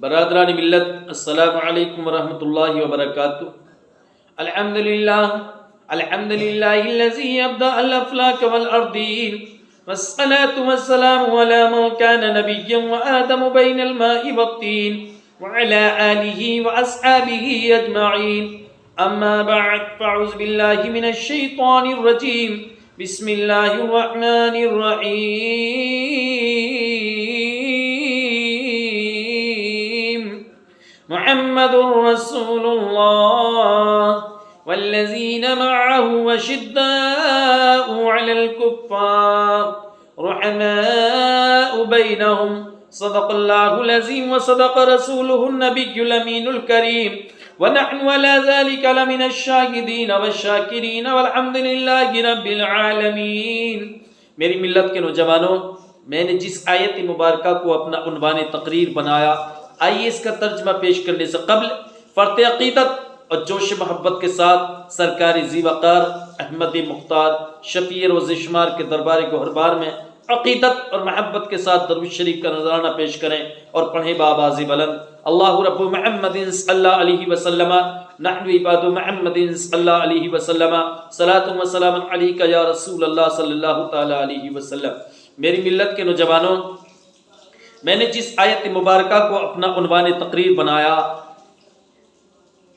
برادران ملت، السلام علیکم ورحمۃ اللہ وبرکاتہ۔ الحمدللہ الذی ابدأ الافلاک والارضین، والصلاة والسلام علی من کان نبیا وآدم بین الماء والطین، وعلی آلہ واصحابہ اجمعین۔ اما بعد فاعوذ باللہ من الشیطان الرجیم، بسم اللہ الرحمن الرحیم۔ محمد رسول اللہ والذین معه اشداء علی الکفار رحماء بینہم، صدق اللہ العظیم وصدق رسولہ النبی الامین الکریم، ونحن على ذلك لمن الشاہدین والشاکرین والحمد للہ رب العالمین۔ میری ملت کے نوجوانوں، میں نے جس آیت مبارکہ کو اپنا عنوان تقریر بنایا، آئیے اس کا ترجمہ پیش کرنے سے قبل فرط عقیدت اور جوش محبت کے ساتھ سرکار ذی وقار احمد مختار شفیع روز شمار کے دربار گوہربار میں عقیدت اور محبت کے ساتھ درود شریف کا نذرانہ پیش کریں اور پڑھیں بآواز بلند: اللہ رب محمد صلی اللہ علیہ وسلم، نحن عباد محمد صلی اللہ علیہ وسلم، صلاۃ و سلام علیک یا رسول اللہ صلی اللہ تعالی علیہ وسلم۔ میری ملت کے نوجوانوں، میں نے جس آیت مبارکہ کو اپنا عنوان تقریر بنایا،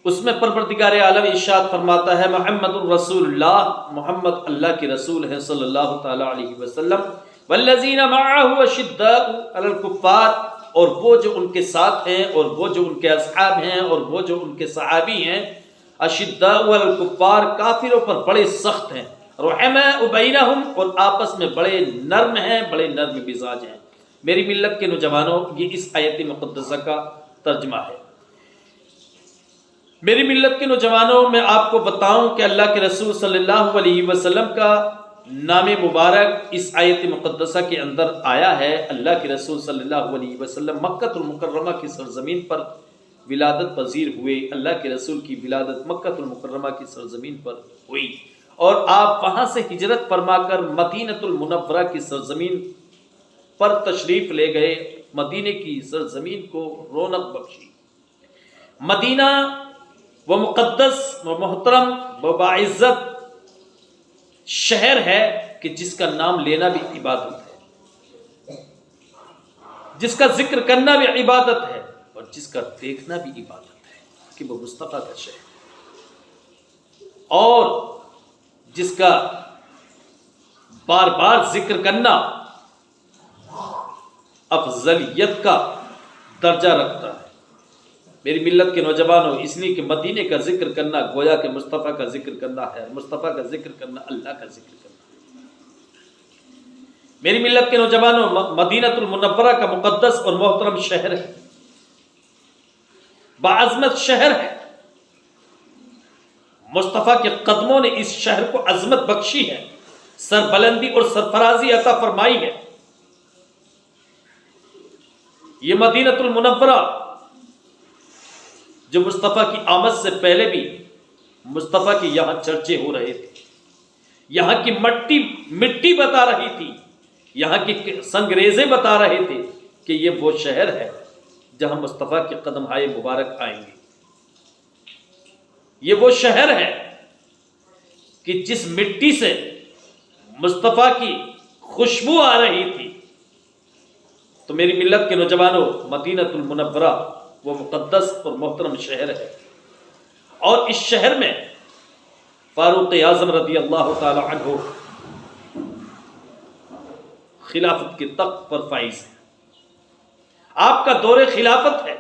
اس میں پروردگار عالم ارشاد فرماتا ہے: محمد الرسول اللہ، محمد اللہ کے رسول ہیں صلی اللہ تعالی علیہ وسلم، والذین معہ اشداء علی الکفار، اور وہ جو ان کے ساتھ ہیں اور وہ جو ان کے اصحاب ہیں اور وہ جو ان کے صحابی ہیں، اشداء علی الکفار، کافروں پر بڑے سخت ہیں، رحماء بینہم، اور آپس میں بڑے نرم ہیں، بڑے نرم مزاج ہیں۔ میری ملت کے نوجوانوں، یہ اس آیت مقدسہ کا ترجمہ ہے۔ میری ملت کے نوجوانوں، میں آپ کو بتاؤں کہ اللہ کے رسول صلی اللہ علیہ وسلم کا نام مبارک اس آیت مقدسہ کے اندر آیا ہے۔ اللہ کے رسول صلی اللہ علیہ وسلم مکہ المکرمہ کی سرزمین پر ولادت پذیر ہوئے۔ اللہ کے رسول کی ولادت مکہ المکرمہ کی سرزمین پر ہوئی اور آپ وہاں سے ہجرت فرما کر مدینہ المنورہ کی سرزمین پر تشریف لے گئے، مدینے کی سرزمین کو رونق بخشی۔ مدینہ وہ مقدس و محترم و باعزت شہر ہے کہ جس کا نام لینا بھی عبادت ہے، جس کا ذکر کرنا بھی عبادت ہے، اور جس کا دیکھنا بھی عبادت ہے کہ وہ مصطفیٰ کا شہر ہے، اور جس کا بار بار ذکر کرنا افضلیت کا درجہ رکھتا ہے۔ میری ملت کے نوجوانوں، اس لیے کہ مدینے کا ذکر کرنا گویا کہ مصطفیٰ کا ذکر کرنا ہے، مصطفیٰ کا ذکر کرنا اللہ کا ذکر کرنا ہے۔ میری ملت کے نوجوانوں، مدینہ المنورہ کا مقدس اور محترم شہر ہے، باعظمت شہر ہے۔ مصطفیٰ کے قدموں نے اس شہر کو عظمت بخشی ہے، سربلندی اور سرفرازی عطا فرمائی ہے۔ یہ مدینہ المنورہ جو مصطفیٰ کی آمد سے پہلے بھی مصطفیٰ کے یہاں چرچے ہو رہے تھے، یہاں کی مٹی بتا رہی تھی، یہاں کی سنگریزیں بتا رہے تھے کہ یہ وہ شہر ہے جہاں مصطفیٰ کے قدم ہائے مبارک آئیں گے۔ یہ وہ شہر ہے کہ جس مٹی سے مصطفیٰ کی خوشبو آ رہی تھی۔ تو میری ملت کے نوجوانوں، مدینہ المنورہ وہ مقدس اور محترم شہر ہے، اور اس شہر میں فاروق اعظم رضی اللہ تعالی عنہ خلافت کے تخت پر فائز ہیں۔ آپ کا دور خلافت ہے،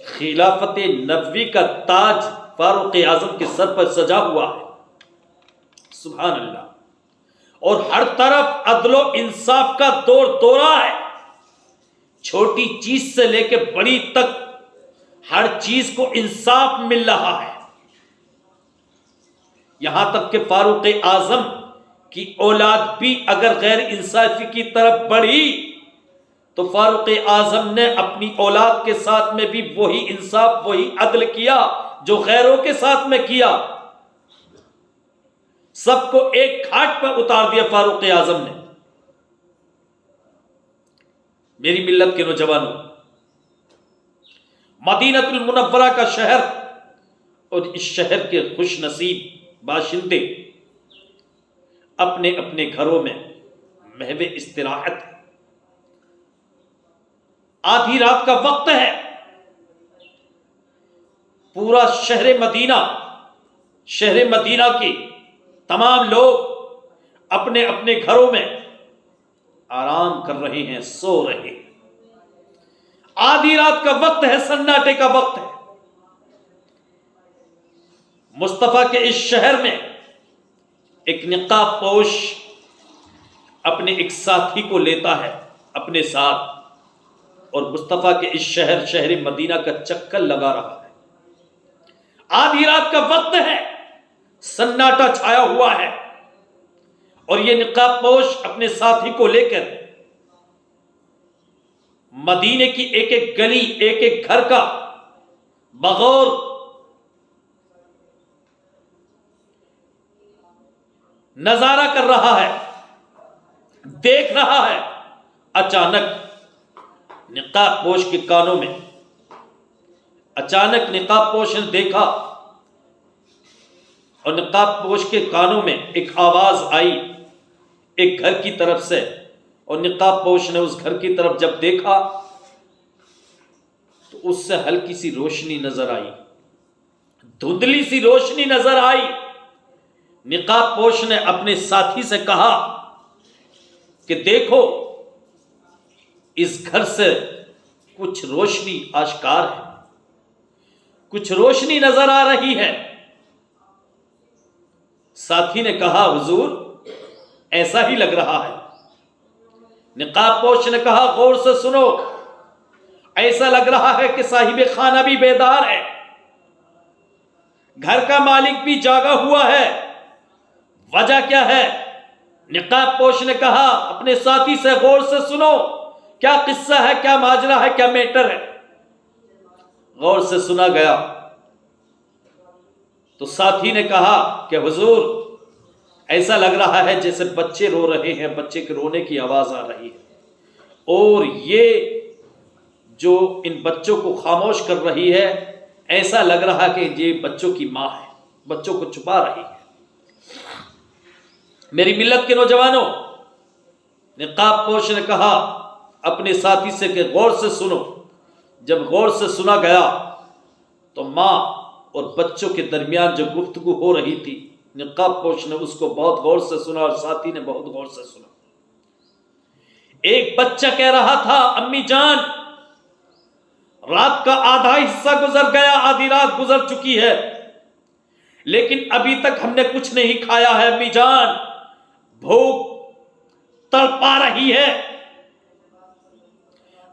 خلافت نبوی کا تاج فاروق اعظم کے سر پر سجا ہوا ہے، سبحان اللہ، اور ہر طرف عدل و انصاف کا دورہ ہے۔ چھوٹی چیز سے لے کے بڑی تک ہر چیز کو انصاف مل رہا ہے، یہاں تک کہ فاروق اعظم کی اولاد بھی اگر غیر انصافی کی طرف بڑھی تو فاروق اعظم نے اپنی اولاد کے ساتھ میں بھی وہی انصاف، وہی عدل کیا جو غیروں کے ساتھ میں کیا۔ سب کو ایک گھاٹ پر اتار دیا فاروق اعظم نے۔ میری ملت کے نوجوانوں، مدینہ المنورہ کا شہر اور اس شہر کے خوش نصیب باشندے اپنے اپنے گھروں میں محو استراحت، آدھی رات کا وقت ہے، پورا شہر مدینہ کے تمام لوگ اپنے اپنے گھروں میں آرام کر رہے ہیں، سو رہے ہیں، آدھی رات کا وقت ہے، سناٹے کا وقت ہے۔ مصطفیٰ کے اس شہر میں ایک نقاب پوش اپنے ایک ساتھی کو لیتا ہے اپنے ساتھ، اور مصطفیٰ کے اس شہر مدینہ کا چکر لگا رہا ہے۔ آدھی رات کا وقت ہے، سناٹا چھایا ہوا ہے، اور یہ نقاب پوش اپنے ساتھی کو لے کر مدینے کی ایک ایک گلی، ایک ایک گھر کا بغور نظارہ کر رہا ہے، دیکھ رہا ہے۔ اچانک نقاب پوش کے کانوں میں، اچانک نقاب پوش نے دیکھا، اور نقاب پوش کے کانوں میں ایک آواز آئی ایک گھر کی طرف سے، اور نقاب پوش نے اس گھر کی طرف جب دیکھا تو اس سے ہلکی سی روشنی نظر آئی، دھندلی سی روشنی نظر آئی۔ نقاب پوش نے اپنے ساتھی سے کہا کہ دیکھو، اس گھر سے کچھ روشنی آشکار ہے، کچھ روشنی نظر آ رہی ہے۔ ساتھی نے کہا حضور ایسا ہی لگ رہا ہے۔ نقاب پوش نے کہا غور سے سنو، ایسا لگ رہا ہے کہ صاحب خانہ بھی بیدار ہے، گھر کا مالک بھی جاگا ہوا ہے، وجہ کیا ہے؟ نقاب پوش نے کہا اپنے ساتھی سے غور سے سنو، کیا قصہ ہے، کیا ماجرا ہے، کیا میٹر ہے؟ غور سے سنا گیا تو ساتھی نے کہا کہ حضور ایسا لگ رہا ہے جیسے بچے رو رہے ہیں، بچے کے رونے کی آواز آ رہی ہے، اور یہ جو ان بچوں کو خاموش کر رہی ہے، ایسا لگ رہا کہ یہ بچوں کی ماں ہے، بچوں کو چھپا رہی ہے۔ میری ملت کے نوجوانوں، نقاب پوش نے کہا اپنے ساتھی سے کہ غور سے سنو۔ جب غور سے سنا گیا تو ماں اور بچوں کے درمیان جو گفتگو ہو رہی تھی، نقاب پوش نے اس کو بہت غور سے سنا اور ساتھی نے بہت غور سے سنا۔ ایک بچہ کہہ رہا تھا امی جان، رات کا آدھا حصہ گزر گیا، آدھی رات گزر چکی ہے، لیکن ابھی تک ہم نے کچھ نہیں کھایا ہے امی جان، بھوک تڑپا رہی ہے،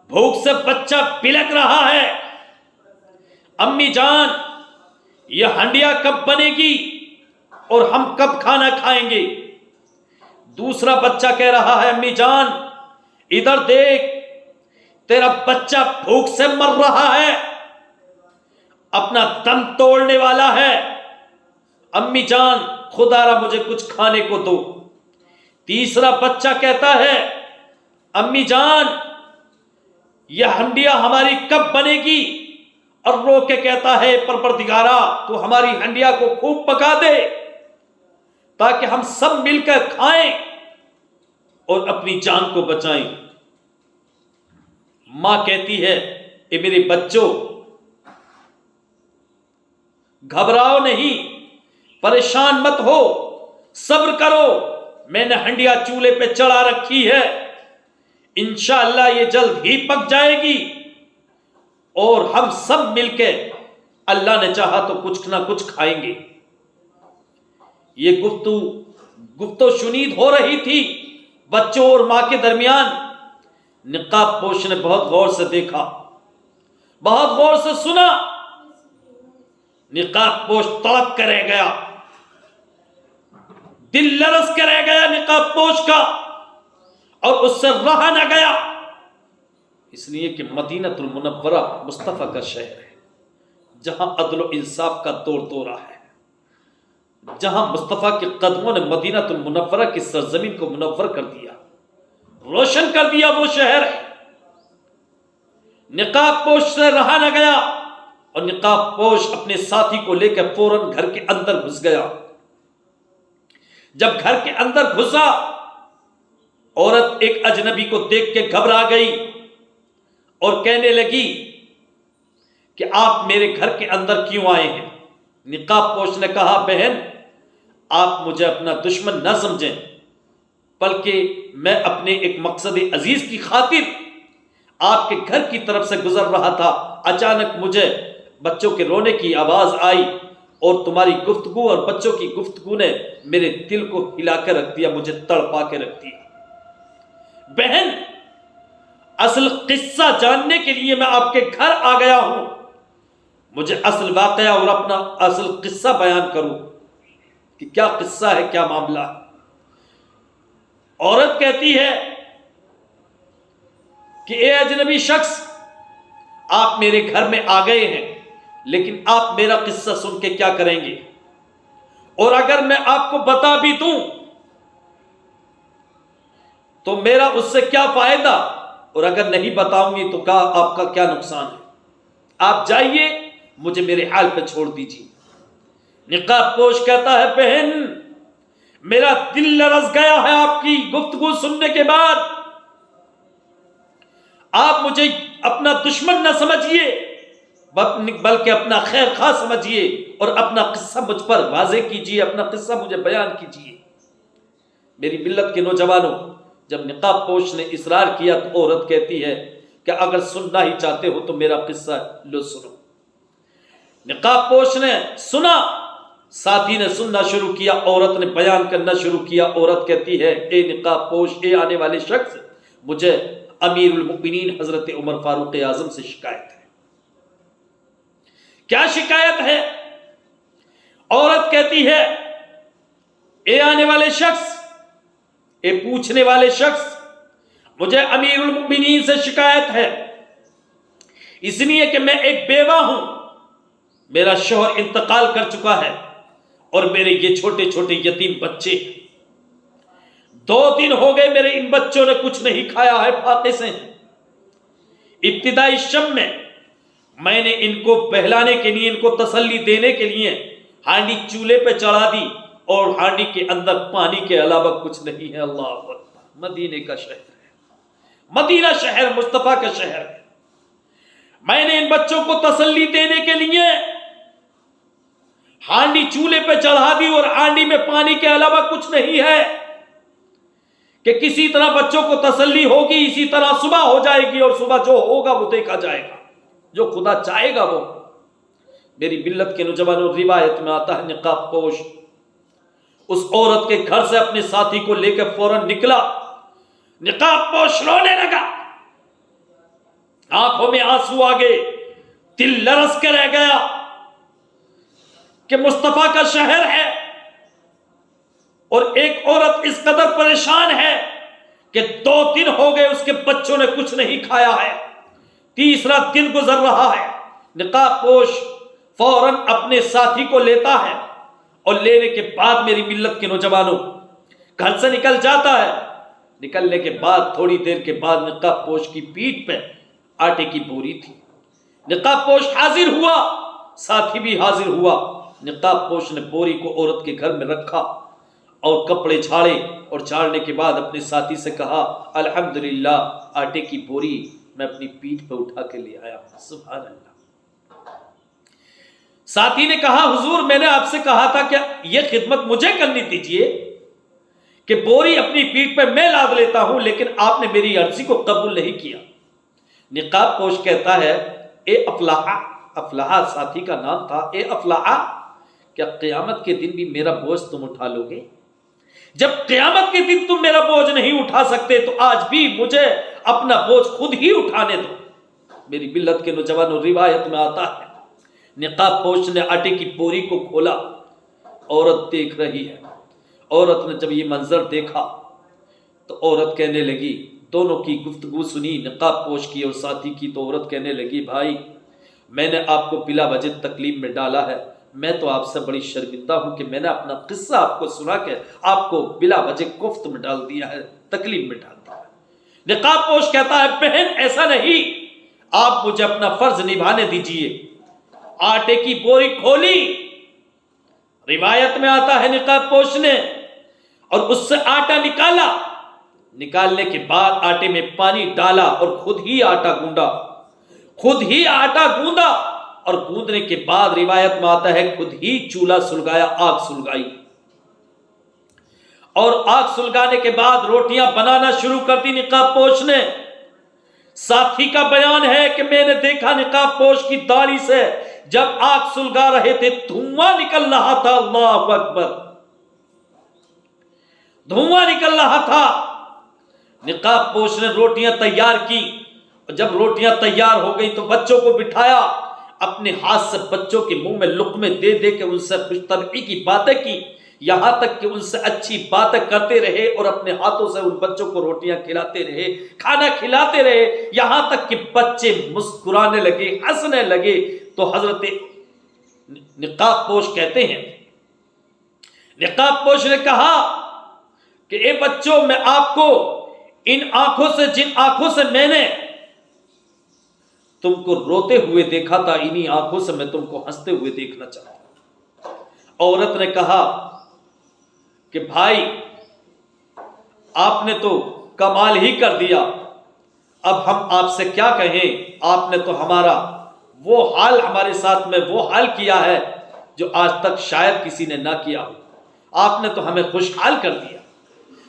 بھوک سے بچہ بلک رہا ہے، امی جان یہ ہنڈیا کب بنے گی اور ہم کب کھانا کھائیں گے؟ دوسرا بچہ کہہ رہا ہے امی جان ادھر دیکھ، تیرا بچہ بھوک سے مر رہا ہے، اپنا دم توڑنے والا ہے، امی جان خدا را مجھے کچھ کھانے کو دو۔ تیسرا بچہ کہتا ہے امی جان یہ ہنڈیا ہماری کب بنے گی، اور رو کے کہتا ہے پروردگارا تو ہماری ہنڈیا کو خوب پکا دے تاکہ ہم سب مل کر کھائیں اور اپنی جان کو بچائیں۔ ماں کہتی ہے اے میرے بچوں گھبراؤ نہیں، پریشان مت ہو، صبر کرو، میں نے ہنڈیا چولہے پہ چڑھا رکھی ہے، انشاءاللہ یہ جلد ہی پک جائے گی، اور ہم سب مل کے اللہ نے چاہا تو کچھ نہ کچھ کھائیں گے۔ یہ گفتگو شنید ہو رہی تھی بچوں اور ماں کے درمیان۔ نقاب پوش نے بہت غور سے دیکھا، بہت غور سے سنا، نقاب پوش تڑپ کر رہ گیا، دل لرز کر رہ گیا نقاب پوش کا، اور اس سے رہا نہ گیا، اس لیے کہ مدینہ المنورہ مصطفیٰ کا شہر ہے، جہاں عدل و انصاف کا دور دورہ ہے، جہاں مصطفیٰ کے قدموں نے مدینہ المنورہ کی سرزمین کو منور کر دیا، روشن کر دیا، وہ شہر ہے۔ نقاب پوش سے رہا نہ گیا اور نقاب پوش اپنے ساتھی کو لے کے فوراً گھر کے اندر گھس گیا۔ جب گھر کے اندر گھسا، عورت ایک اجنبی کو دیکھ کے گھبرا گئی اور کہنے لگی کہ آپ میرے گھر کے اندر کیوں آئے ہیں؟ نقاب پوش نے کہا، بہن آپ مجھے اپنا دشمن نہ سمجھیں، بلکہ میں اپنے ایک مقصد عزیز کی خاطر آپ کے گھر کی طرف سے گزر رہا تھا، اچانک مجھے بچوں کے رونے کی آواز آئی اور تمہاری گفتگو اور بچوں کی گفتگو نے میرے دل کو ہلا کے رکھ دیا، مجھے تڑپا کے رکھ دیا۔ بہن اصل قصہ جاننے کے لیے میں آپ کے گھر آ گیا ہوں، مجھے اصل واقعہ اور اپنا اصل قصہ بیان کروں کہ کیا قصہ ہے، کیا معاملہ ہے۔ عورت کہتی ہے کہ اے اجنبی شخص، آپ میرے گھر میں آ گئے ہیں، لیکن آپ میرا قصہ سن کے کیا کریں گے؟ اور اگر میں آپ کو بتا بھی دوں تو میرا اس سے کیا فائدہ، اور اگر نہیں بتاؤں گی تو آپ کا کیا نقصان ہے؟ آپ جائیے، مجھے میرے حال پہ چھوڑ دیجیے۔ نقاب پوش کہتا ہے، بہن میرا دل لرز گیا ہے آپ کی گفتگو سننے کے بعد، آپ مجھے اپنا دشمن نہ سمجھیے بلکہ اپنا خیر خواہ سمجھیے اور اپنا قصہ مجھ پر واضح کیجیے، اپنا قصہ مجھے بیان کیجیے۔ میری ملت کے نوجوانوں، جب نقاب پوش نے اصرار کیا تو عورت کہتی ہے کہ اگر سننا ہی چاہتے ہو تو میرا قصہ لو سنو۔ نقاب پوش نے سنا، ساتھی نے سننا شروع کیا، عورت نے بیان کرنا شروع کیا۔ عورت کہتی ہے، اے نقاب پوش، اے آنے والے شخص، مجھے امیر المؤمنین حضرت عمر فاروق اعظم سے شکایت ہے۔ کیا شکایت ہے؟ عورت کہتی ہے، اے آنے والے شخص، اے پوچھنے والے شخص، مجھے امیر المؤمنین سے شکایت ہے، اس لیے کہ میں ایک بیوہ ہوں، میرا شوہر انتقال کر چکا ہے اور میرے یہ چھوٹے چھوٹے یتیم بچے ہیں۔ 2 دن ہو گئے میرے ان بچوں نے کچھ نہیں کھایا ہے، فاقے سے ہیں۔ ابتدائی شب میں نے ان کو بہلانے کے لیے، ان کو تسلی دینے کے لیے ہانڈی چولہے پہ چڑھا دی اور ہانڈی کے اندر پانی کے علاوہ کچھ نہیں ہے۔ اللہ اکبر! مدینے کا شہر ہے، مدینہ شہر مصطفیٰ کا شہر ہے۔ میں نے ان بچوں کو تسلی دینے کے لیے ہانڈی چولہے پہ چڑھا دی اور ہانڈی میں پانی کے علاوہ کچھ نہیں ہے کہ کسی طرح بچوں کو تسلی ہوگی، اسی طرح صبح ہو جائے گی اور صبح جو ہوگا وہ دیکھا جائے گا، جو خدا چاہے گا وہ۔ میری ملت کے نوجوانوں، روایت میں آتا ہے نقاب پوش اس عورت کے گھر سے اپنے ساتھی کو لے کے فوراً نکلا۔ نقاب پوش رونے لگا، آنکھوں میں آنسو آ گئے، دل لرز کے رہ گیا کہ مصطفیٰ کا شہر ہے اور ایک عورت اس قدر پریشان ہے کہ 2 دن ہو گئے اس کے بچوں نے کچھ نہیں کھایا ہے، 3را دن گزر رہا ہے۔ نقاب پوش فوراً اپنے ساتھی کو لیتا ہے اور لینے کے بعد میری ملت کے نوجوانوں گھر سے نکل جاتا ہے۔ نکلنے کے بعد تھوڑی دیر کے بعد نقاب پوش کی پیٹھ پہ آٹے کی بوری تھی۔ نقاب پوش حاضر ہوا، ساتھی بھی حاضر ہوا۔ نقاب پوش نے بوری کو عورت کے گھر میں رکھا اور کپڑے جھاڑے اور جھاڑنے کے بعد اپنے ساتھی سے کہا، الحمدللہ آٹے کی بوری میں اپنی پیٹھ پہ اٹھا کے لے آیا۔ سبحان اللہ۔ ساتھی نے کہا، حضور میں نے آپ سے کہا تھا کہ یہ خدمت مجھے کرنی دیجیے کہ بوری اپنی پیٹھ پہ میں لاد لیتا ہوں، لیکن آپ نے میری عرضی کو قبول نہیں کیا۔ نقاب پوش کہتا ہے، اے افلاح، افلاح ساتھی کا نام تھا، اے افلاح، کیا قیامت کے دن بھی میرا بوجھ تم اٹھا لو گے؟ جب قیامت کے دن تم میرا بوجھ نہیں اٹھا سکتے تو آج بھی مجھے اپنا بوجھ خود ہی اٹھانے دو۔ میری ملت کے نوجوانوں، روایت میں آتا ہے نقاب پوش نے آٹے کی بوری کو کھولا، عورت دیکھ رہی ہے۔ عورت نے جب یہ منظر دیکھا تو عورت کہنے لگی، دونوں کی گفتگو سنی، نقاب پوش کی اور ساتھی کی، تو عورت کہنے لگی، بھائی میں نے آپ کو بلا وجہ تکلیف میں ڈالا ہے، میں تو آپ سے بڑی شرمندہ ہوں کہ میں نے اپنا قصہ آپ کو سنا کے آپ کو بلا وجہ کفت میں ڈال دیا ہے، تکلیف میں ڈال دیا ہے۔ نقاب پوش کہتا ہے، بہن ایسا نہیں، آپ مجھے اپنا فرض نبھانے دیجئے۔ آٹے کی بوری کھولی، روایت میں آتا ہے نقاب پوش نے، اور اس سے آٹا نکالا، نکالنے کے بعد آٹے میں پانی ڈالا اور خود ہی آٹا گوندا، خود ہی آٹا گوندا، اور گوندنے کے بعد روایت میں آتا ہے خود ہی چولہا سلگایا، آگ سلگائی، اور آگ سلگانے کے بعد روٹیاں بنانا شروع کر دی نقاب پوش نے۔ ساتھی کا بیان ہے کہ میں نے دیکھا نقاب پوش کی داڑھی سے جب آگ سلگا رہے تھے دھواں نکل رہا تھا، اللہ اکبر، دھواں نکل رہا تھا۔ نقاب پوش نے روٹیاں تیار کی، اور جب روٹیاں تیار ہو گئی تو بچوں کو بٹھایا، اپنے ہاتھ سے بچوں کے منہ میں لقمے دے دے کے ان سے خوش طبعی کی باتیں کی، یہاں تک کہ ان سے اچھی باتیں کرتے رہے اور اپنے ہاتھوں سے ان بچوں کو روٹیاں کھلاتے رہے، کھانا کھلاتے رہے، یہاں تک کہ بچے مسکرانے لگے، ہنسنے لگے۔ تو حضرت نقاب پوش کہتے ہیں، نقاب پوش نے کہا کہ اے بچوں، میں آپ کو ان آنکھوں سے، جن آنکھوں سے میں نے تم کو روتے ہوئے دیکھا تھا، انہی آنکھوں سے میں تم کو ہنستے ہوئے دیکھنا چاہتا ہوں۔ عورت نے کہا کہ بھائی آپ نے تو کمال ہی کر دیا، اب ہم آپ سے کیا کہیں، آپ نے تو ہمارا وہ حال، ہمارے ساتھ میں وہ حال کیا ہے جو آج تک شاید کسی نے نہ کیا ہو، آپ نے تو ہمیں خوشحال کر دیا،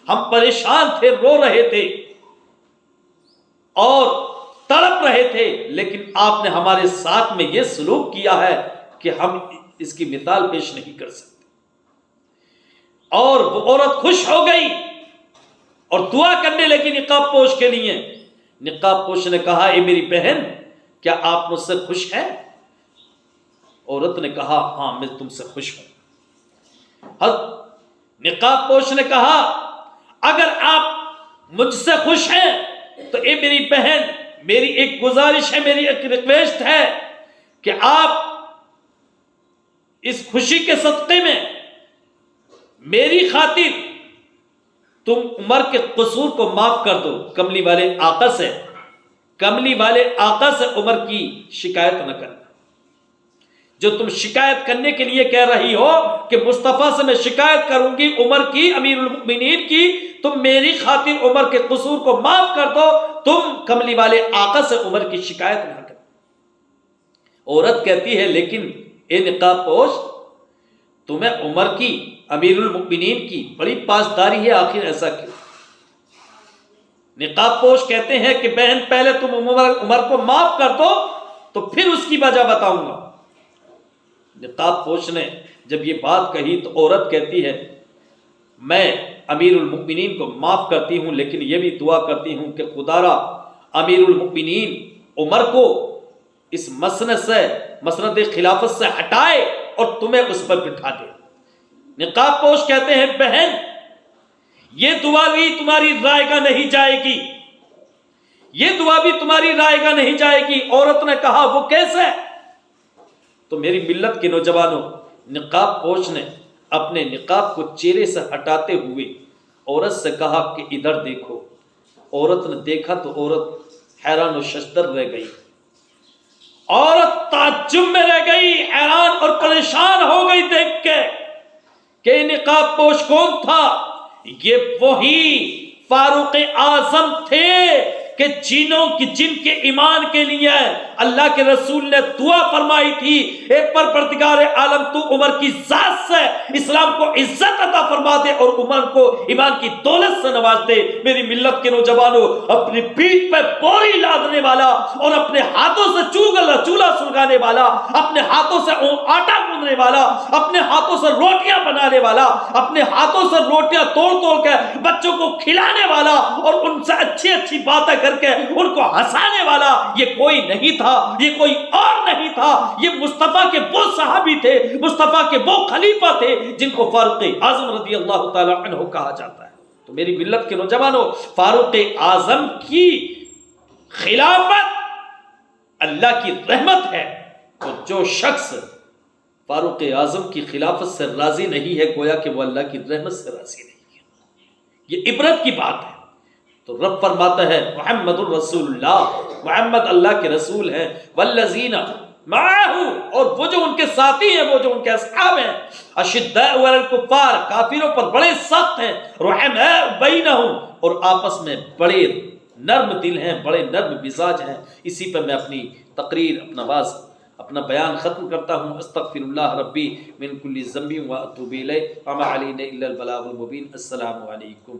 ہم پریشان تھے، رو رہے تھے اور تڑپ رہے تھے، لیکن آپ نے ہمارے ساتھ میں یہ سلوک کیا ہے کہ ہم اس کی مثال پیش نہیں کر سکتے۔ اور وہ عورت خوش ہو گئی اور دعا کرنے لگی نقاب پوش کے لیے۔ نقاب پوش نے کہا اے میری بہن، کیا آپ مجھ سے خوش ہیں؟ عورت نے کہا ہاں میں تم سے خوش ہوں۔ نقاب پوش نے کہا اگر آپ مجھ سے خوش ہیں تو اے میری بہن، میری ایک گزارش ہے، میری ایک ریکویسٹ ہے کہ آپ اس خوشی کے صدقے میں میری خاطر تم عمر کے قصور کو معاف کر دو۔ کملی والے آقا سے، کملی والے آقا سے عمر کی شکایت نہ کرنا۔ جو تم شکایت کرنے کے لیے کہہ رہی ہو کہ مصطفیٰ سے میں شکایت کروں گی عمر کی، امیر المؤمنین کی، تم میری خاطر عمر کے قصور کو معاف کر دو، تم کملی والے آقا سے عمر کی شکایت نہ کرو۔ عورت کہتی ہے لیکن اے نقاب پوش، تمہیں عمر کی، امیر المؤمنین کی بڑی پاسداری ہے، آخر ایسا کیوں؟ نقاب پوش کہتے ہیں کہ بہن پہلے تم عمر کو معاف کر دو تو پھر اس کی وجہ بتاؤں گا۔ نقاب پوش نے جب یہ بات کہی تو عورت کہتی ہے میں امیر المؤمنین کو معاف کرتی ہوں، لیکن یہ بھی دعا کرتی ہوں کہ خدا را امیر المؤمنین عمر کو اس مسند سے، مسند خلافت سے ہٹائے اور تمہیں اس پر بٹھا دے۔ نقاب پوش کہتے ہیں بہن یہ دعا بھی تمہاری رائے گاہ نہیں جائے گی، یہ دعا بھی تمہاری رائے گاہ نہیں جائے گی۔ عورت نے کہا وہ کیسے؟ تو میری ملت کے نوجوانوں، نقاب پوش نے اپنے نقاب کو چہرے سے ہٹاتے ہوئے عورت سے کہا کہ ادھر دیکھو۔ عورت نے دیکھا تو عورت حیران و ششدر رہ گئی، عورت تعجب میں رہ گئی، حیران اور پریشان ہو گئی دیکھ کے کہ نقاب پوش کون تھا؟ یہ وہی فاروق اعظم تھے کہ جن کے ایمان کے لیے اللہ کے رسول نے دعا فرمائی تھی اے پروردگار عالم تو عمر کی ذات سے اسلام کو عزت عطا فرما دے اور عمر کو ایمان کی دولت سے نواز دے۔ میری ملت کے نوجوانوں، اپنی پیٹھ پہ بوری لادنے والا اور اپنے ہاتھوں سے چولہا سلگانے والا، اپنے ہاتھوں سے آٹا گوندنے والا، اپنے ہاتھوں سے روٹیاں بنانے والا، اپنے ہاتھوں سے روٹیاں توڑ توڑ کے بچوں کو کھلانے والا اور ان سے اچھی اچھی باتیں کر کے ان کو ہنسانے والا، یہ کوئی نہیں تھا، یہ کوئی اور نہیں تھا، یہ مصطفیٰ کے وہ صحابی تھے، مصطفیٰ کے وہ خلیفہ تھے جن کو فاروق اعظم رضی اللہ تعالی عنہ کہا جاتا ہے۔ تو میری ملت کے نوجوانوں، فاروق اعظم کی خلافت اللہ کی رحمت ہے، تو جو شخص فاروق اعظم کی خلافت سے راضی نہیں ہے گویا کہ وہ اللہ کی رحمت سے راضی نہیں ہے۔ یہ عبرت کی بات ہے۔ تو رب فرماتا ہے محمد الرسول اللہ محمد اللہ کے رسول ہیں، والذین معہ، اور وہ جو ان کے ساتھی ہیں، وہ جو ان کے اصحاب ہیں، اشداء علی الکفار، کافروں پر بڑے سخت ہیں، رحماء بینہم، اور آپس میں بڑے نرم دل ہیں، بڑے نرم مزاج ہیں۔ اسی پہ میں اپنی تقریر، اپنا بیان ختم کرتا ہوں۔ استغفر اللہ ربی من کل ذنب و اتوب الیہ وما علینا الا البلاغ المبین۔ السلام علیکم۔